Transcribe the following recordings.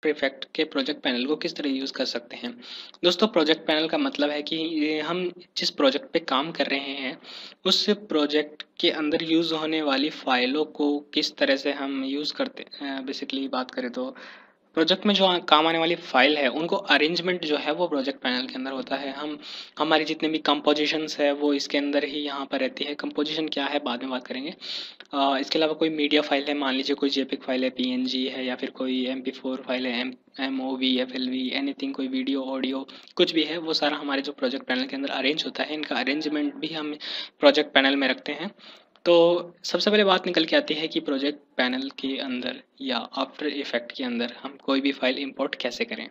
Effect के project panel को किस तरह यूज़ कर सकते हैं। दोस्तों, प्रोजेक्ट पैनल का मतलब है कि ये हम जिस प्रोजेक्ट पे काम कर रहे हैं उस प्रोजेक्ट के अंदर यूज़ होने वाली फाइलों को किस तरह से हम यूज़ करते हैं। बेसिकली बात करें तो प्रोजेक्ट में जो काम आने वाली फाइल है उनको अरेंजमेंट जो है वो प्रोजेक्ट पैनल के अंदर होता है। हम हमारी जितने भी कंपोजिशंस है वो इसके अंदर ही यहाँ पर रहती है। कंपोजिशन क्या है बाद में बात करेंगे। इसके अलावा कोई मीडिया फाइल है, मान लीजिए कोई जेपिक फाइल है, पीएनजी है, या फिर कोई MP4 फाइल है, MOV, FLV, एनीथिंग, कोई वीडियो ऑडियो कुछ भी है, वो सारा हमारे जो प्रोजेक्ट पैनल के अंदर अरेंज होता है। इनका अरेंजमेंट भी हम प्रोजेक्ट पैनल में रखते हैं। तो सबसे पहले बात निकल के आती है कि प्रोजेक्ट पैनल के अंदर या आफ्टर इफेक्ट के अंदर हम कोई भी फाइल इंपोर्ट कैसे करें।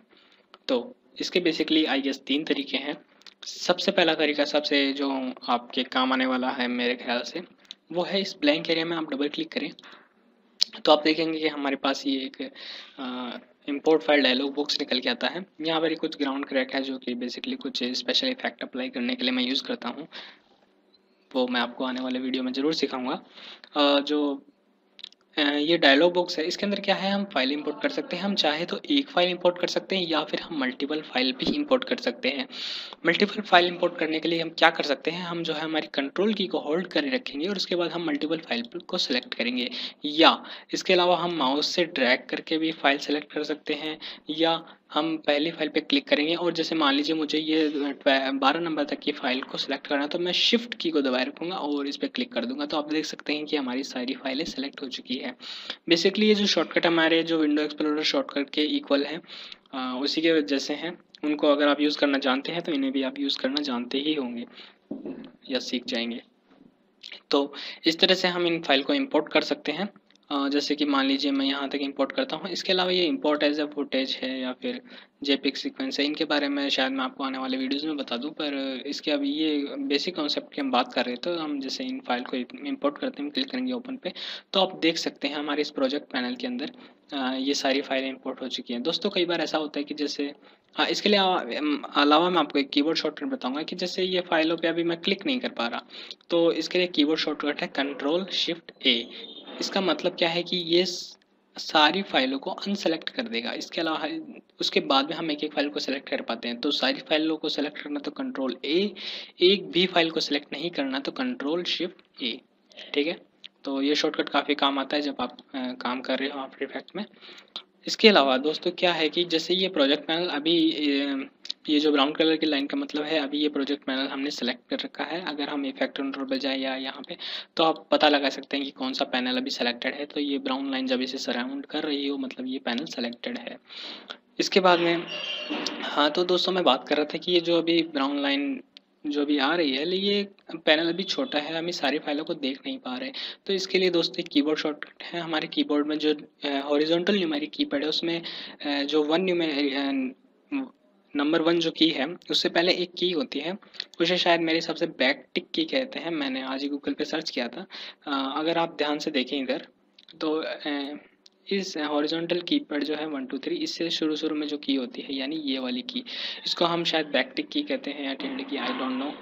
तो इसके बेसिकली आई गेस 3 तरीके हैं। सबसे पहला तरीका, सबसे जो आपके काम आने वाला है मेरे ख्याल से, वो है इस ब्लैंक एरिया में आप डबल क्लिक करें तो आप देखेंगे कि हमारे पास ये एक इंपोर्ट फाइल डायलॉग बॉक्स निकल के आता है। यहाँ पर कुछ ग्राउंड क्रैक है जो कि बेसिकली कुछ स्पेशल इफेक्ट अप्लाई करने के लिए मैं यूज़ करता हूँ। वो मैं आपको आने वाले वीडियो में ज़रूर सिखाऊंगा। जो ये डायलॉग बॉक्स है इसके अंदर क्या है, हम फाइल इंपोर्ट कर सकते हैं। हम चाहे तो एक फाइल इंपोर्ट कर सकते हैं या फिर हम मल्टीपल फाइल भी इंपोर्ट कर सकते हैं। मल्टीपल फाइल इंपोर्ट करने के लिए हम क्या कर सकते हैं, हम जो है हमारी कंट्रोल की को होल्ड कर रखेंगे और उसके बाद हम मल्टीपल फाइल को सिलेक्ट करेंगे, या इसके अलावा हम माउस से ड्रैग करके भी फाइल सेलेक्ट कर सकते हैं, या हम पहली फाइल पे क्लिक करेंगे और जैसे मान लीजिए मुझे ये 12 नंबर तक की फाइल को सिलेक्ट करना है तो मैं शिफ्ट की को दबाए रखूँगा और इस पर क्लिक कर दूंगा। तो आप देख सकते हैं कि हमारी सारी फाइलें सेलेक्ट हो चुकी है। बेसिकली ये जो शॉर्टकट हमारे जो विंडो एक्सप्लोरर शॉर्टकट के इक्वल है, उसी के वजह से हैं। उनको अगर आप यूज़ करना जानते हैं तो इन्हें भी आप यूज़ करना जानते ही होंगे या सीख जाएंगे। तो इस तरह से हम इन फाइल को इंपोर्ट कर सकते हैं। जैसे कि मान लीजिए मैं यहाँ तक इंपोर्ट करता हूँ। इसके अलावा ये इंपोर्ट एज अ फुटेज है या फिर जेपिक सीक्वेंस है, इनके बारे में शायद मैं आपको आने वाले वीडियोस में बता दूँ, पर इसके अभी ये बेसिक कॉन्सेप्ट की हम बात कर रहे थे। तो हम जैसे इन फाइल को इंपोर्ट करते हैं, क्लिक करेंगे ओपन पे, तो आप देख सकते हैं हमारे इस प्रोजेक्ट पैनल के अंदर ये सारी फाइलें इंपोर्ट हो चुकी हैं। दोस्तों, कई बार ऐसा होता है कि जैसे हाँ, इसके लिए अलावा मैं आपको एक कीबोर्ड शॉर्टकट बताऊंगा कि जैसे ये फाइलों पे अभी मैं क्लिक नहीं कर पा रहा, तो इसके लिए कीबोर्ड शॉर्टकट है Ctrl+Shift+A। इसका मतलब क्या है कि ये सारी फाइलों को अनसेलेक्ट कर देगा। इसके अलावा उसके बाद में हम एक एक फाइल को सेलेक्ट कर पाते हैं। तो सारी फाइलों को सेलेक्ट करना तो Ctrl+A, एक भी फाइल को सेलेक्ट नहीं करना तो Ctrl+Shift+A। ठीक है, तो ये शॉर्टकट काफ़ी काम आता है जब आप काम कर रहे हो आफ्टर इफेक्ट में। इसके अलावा दोस्तों क्या है कि जैसे ये प्रोजेक्ट पैनल अभी ये जो ब्राउन कलर की लाइन का मतलब है अभी ये प्रोजेक्ट पैनल हमने सेलेक्ट कर रखा है। अगर हम इफेक्ट कंट्रोल पे जाए या यहाँ पे तो आप पता लगा सकते हैं कि कौन सा पैनल अभी सेलेक्टेड है। तो ये ब्राउन लाइन जब इसे सराउंड कर रही हो मतलब ये पैनल सेलेक्टेड है। इसके बाद में हाँ, तो दोस्तों मैं बात कर रहा था कि ये जो अभी ब्राउन लाइन जो भी आ रही है ये पैनल अभी छोटा है, हम सारी फाइलों को देख नहीं पा रहे। तो इसके लिए दोस्तों एक कीबोर्ड शॉर्टकट है। हमारे कीबोर्ड में जो हॉरिजॉन्टल न्यूमेरिक कीपैड है उसमें जो नंबर 1 जो की है उससे पहले एक की होती है, उसे शायद मेरे हिसाब से बैक टिक की कहते हैं। मैंने आज ही गूगल पे सर्च किया था। अगर आप ध्यान से देखें इधर तो इस हॉरिजॉन्टल कीपैड जो है 1 2 3 इससे शुरू में जो की होती है यानी ये वाली की, इसको हम शायद बैकटिक की कहते हैं या टिल्डे की, आई डोंट नो।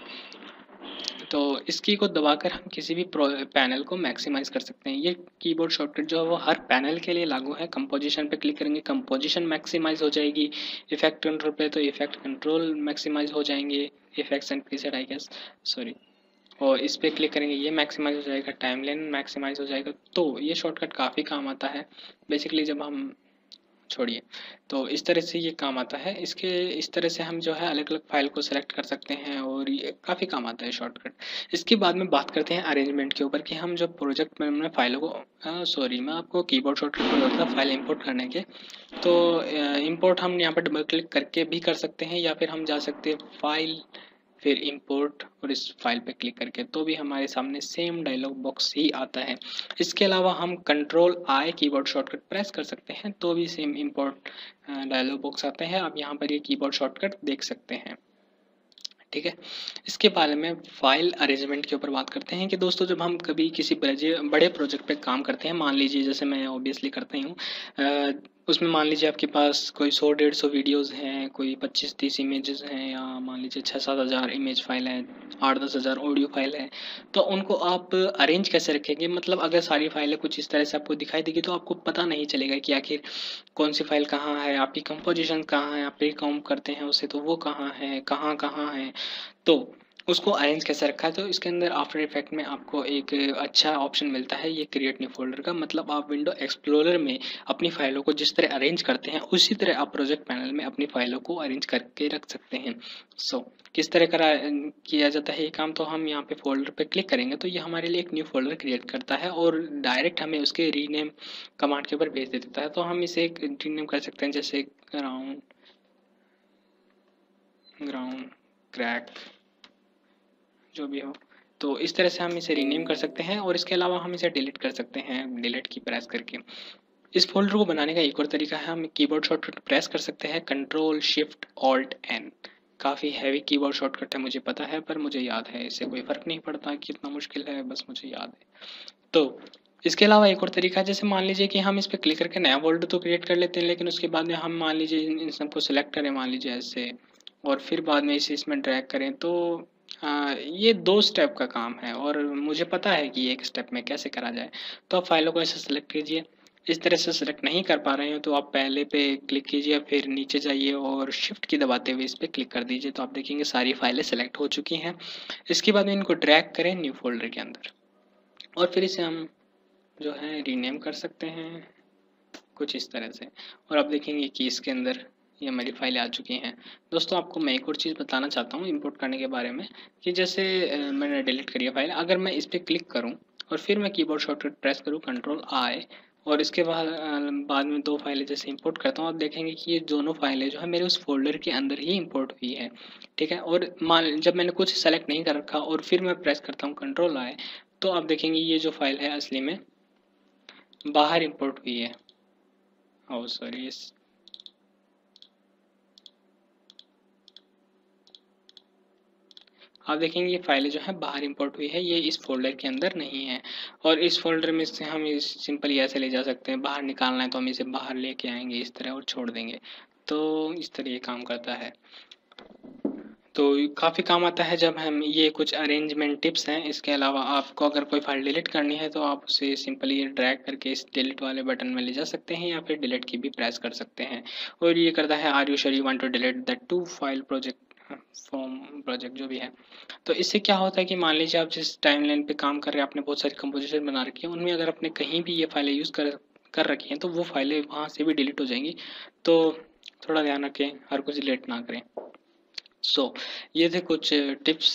तो इस की को दबाकर हम किसी भी पैनल को मैक्सिमाइज कर सकते हैं। ये कीबोर्ड शॉर्टकट जो है वो हर पैनल के लिए लागू है। कंपोजिशन पे क्लिक करेंगे, कंपोजिशन मैक्सिमाइज हो जाएगी। इफेक्ट कंट्रोल पे तो इफेक्ट कंट्रोल मैक्सिमाइज हो जाएंगे। Effects and preset I guess, sorry. और इस पर क्लिक करेंगे ये मैक्सिमाइज हो जाएगा, टाइमलाइन मैक्सिमाइज हो जाएगा। तो ये शॉर्टकट काफ़ी काम आता है बेसिकली जब हम छोड़िए। तो इस तरह से ये काम आता है। इसके इस तरह से हम जो है अलग अलग फाइल को सेलेक्ट कर सकते हैं और ये काफ़ी काम आता है शॉर्टकट। इसके बाद में बात करते हैं अरेंजमेंट के ऊपर कि हम जो प्रोजेक्ट में फाइलों को सॉरी मैं आपको कीबोर्ड शॉर्टकट बोल रहा था फाइल इंपोर्ट करने के। तो इंपोर्ट हम यहाँ पर डबल क्लिक करके भी कर सकते हैं या फिर हम जा सकते हैं फाइल फिर इंपोर्ट और इस फाइल पे क्लिक करके, तो भी हमारे सामने सेम डायलॉग बॉक्स ही आता है। इसके अलावा हम Ctrl+I कीबोर्ड शॉर्टकट प्रेस कर सकते हैं तो भी सेम इंपोर्ट डायलॉग बॉक्स आते हैं। आप यहाँ पर ये कीबोर्ड शॉर्टकट देख सकते हैं। ठीक है, इसके बारे में फाइल अरेंजमेंट के ऊपर बात करते हैं कि दोस्तों जब हम कभी किसी बड़े प्रोजेक्ट पे काम करते हैं, मान लीजिए जैसे मैं ऑब्वियसली करता ही हूँ, उसमें मान लीजिए आपके पास कोई 100-150 वीडियोस हैं, कोई 25-30 इमेजेस हैं, या मान लीजिए 6-7 हज़ार इमेज फाइल है, 8-10 हज़ार ऑडियो फाइल है, तो उनको आप अरेंज कैसे रखेंगे? मतलब अगर सारी फाइलें कुछ इस तरह से आपको दिखाई देगी तो आपको पता नहीं चलेगा कि आखिर कौन सी फाइल कहाँ है, आपकी कंपोजिशन कहाँ है, आप रिकॉम्प करते हैं उसे तो वो कहाँ है, कहाँ कहाँ है, तो उसको अरेंज कैसे रखा है। तो इसके अंदर आफ्टर इफेक्ट में आपको एक अच्छा ऑप्शन मिलता है, ये क्रिएट न्यू फोल्डर का। मतलब आप विंडो एक्सप्लोरर में अपनी फाइलों को जिस तरह अरेंज करते हैं उसी तरह आप प्रोजेक्ट पैनल में अपनी फाइलों को अरेंज करके रख सकते हैं। किस तरह करा किया जाता है ये काम, तो हम यहाँ पे फोल्डर पे क्लिक करेंगे तो ये हमारे लिए एक न्यू फोल्डर क्रिएट करता है और डायरेक्ट हमें उसके रीनेम कमांड के ऊपर भेज देता है। तो हम इसे रीनेम कर सकते हैं, जैसे ग्राउंड ग्राउंड क्रैक जो भी हो। तो इस तरह से हम इसे रीनेम कर सकते हैं और इसके अलावा हम इसे डिलीट कर सकते हैं डिलीट की प्रेस करके। इस फोल्डर को बनाने का एक और तरीका है, हम कीबोर्ड शॉर्टकट प्रेस कर सकते हैं, कंट्रोल शिफ्ट ऑल्ट एन। काफ़ी हैवी कीबोर्ड शॉर्टकट है मुझे पता है, पर मुझे याद है, इससे कोई फ़र्क नहीं पड़ता कि कितना मुश्किल है, बस मुझे याद है। तो इसके अलावा एक और तरीका है, जैसे मान लीजिए कि हम इस पर क्लिक करके नया फोल्डर तो क्रिएट कर लेते हैं, लेकिन उसके बाद में हम मान लीजिए इन सबको सिलेक्ट करें, मान लीजिए ऐसे, और फिर बाद में इसे इसमें ड्रैग करें, तो ये 2 स्टेप का काम है और मुझे पता है कि एक स्टेप में कैसे करा जाए। तो आप फाइलों को ऐसे सेलेक्ट कीजिए, इस तरह से सेलेक्ट नहीं कर पा रहे हो तो आप पहले पे क्लिक कीजिए, फिर नीचे जाइए और शिफ्ट की दबाते हुए इस पर क्लिक कर दीजिए, तो आप देखेंगे सारी फाइलें सेलेक्ट हो चुकी हैं। इसके बाद में इनको ड्रैग करें न्यू फोल्डर के अंदर और फिर इसे हम जो है रीनेम कर सकते हैं कुछ इस तरह से, और आप देखेंगे कि इसके अंदर ये हमारी फाइलें आ चुकी हैं। दोस्तों आपको मैं एक और चीज़ बताना चाहता हूँ इंपोर्ट करने के बारे में, कि जैसे मैंने डिलीट करी है फाइल, अगर मैं इस पर क्लिक करूँ और फिर मैं कीबोर्ड शॉर्टकट प्रेस करूँ कंट्रोल आई, और इसके बाद में 2 फाइलें जैसे इंपोर्ट करता हूँ, आप देखेंगे कि ये दोनों फाइलें जो है मेरे उस फोल्डर के अंदर ही इंपोर्ट हुई है। ठीक है, और मान जब मैंने कुछ सेलेक्ट नहीं कर रखा और फिर मैं प्रेस करता हूँ कंट्रोल आई, तो आप देखेंगे ये जो फाइल है असली में बाहर इंपोर्ट हुई है। ओह सॉरी, इस आप देखेंगे ये फाइलें जो है बाहर इंपोर्ट हुई है, ये इस फोल्डर के अंदर नहीं है। और इस फोल्डर में से हम इस सिंपली ऐसे ले जा सकते हैं, बाहर निकालना है तो हम इसे बाहर लेके आएंगे इस तरह और छोड़ देंगे। तो इस तरह ये काम करता है। तो काफ़ी काम आता है जब हम ये कुछ अरेंजमेंट टिप्स हैं। इसके अलावा आपको अगर कोई फाइल डिलीट करनी है तो आप उसे सिंपली ड्रैग करके इस डिलीट वाले बटन में ले जा सकते हैं या फिर डिलीट की भी प्रेस कर सकते हैं। और ये करता है are you sure you want to delete that to file project form project जो भी है। तो इससे क्या होता है कि मान लीजिए आप जिस टाइमलाइन पे काम कर रहे हैं, आपने बहुत सारी कंपोजिशन बना रखी है, उनमें अगर आपने कहीं भी ये फाइलें यूज़ कर रखी हैं तो वो फाइलें वहाँ से भी डिलीट हो जाएंगी। तो थोड़ा ध्यान रखें, हर कुछ डिलीट ना करें। ये थे कुछ टिप्स